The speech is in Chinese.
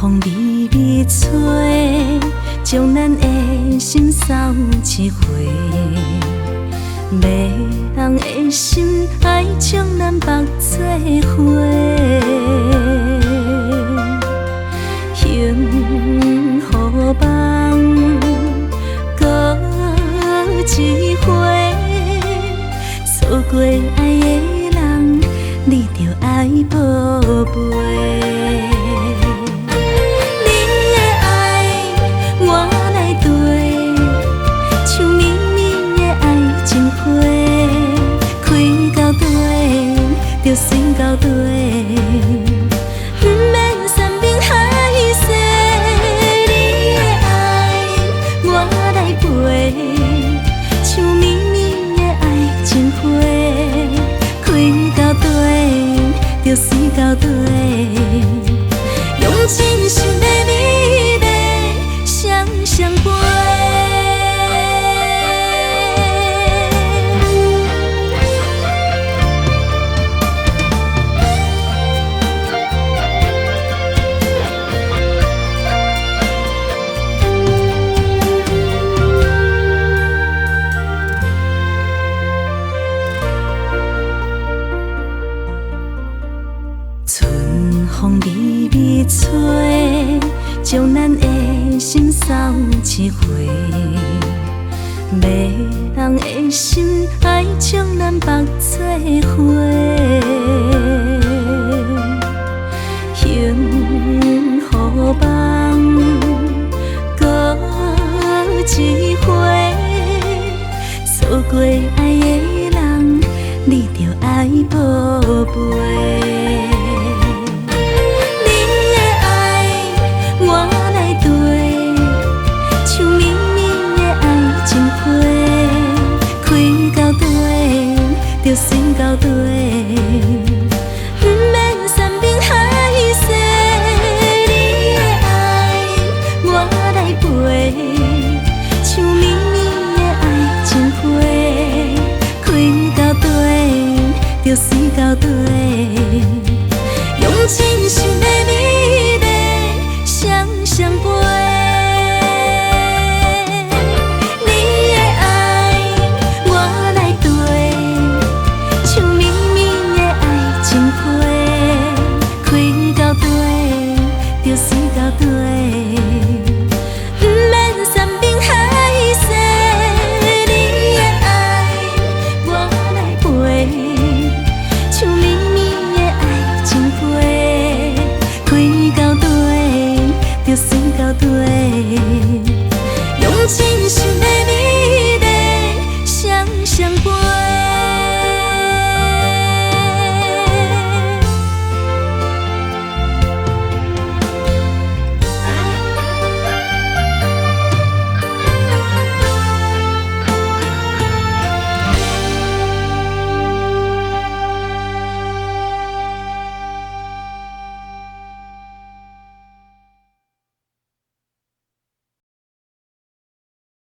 风微微吹，将咱的心扫一回。迷人的心爱将咱绑做伙，幸福梦搁一回。错过爱的人，你着爱宝贝。着水到底，不免山明海誓。你的爱，我来陪，像绵绵的爱情花，开到底，着水到底，用真心的美丽双双陪。春风微微吹，将咱的心扫一回。迷人的心爱将咱绑做伙，幸福梦搁一回。错过爱的人，你着爱宝贝。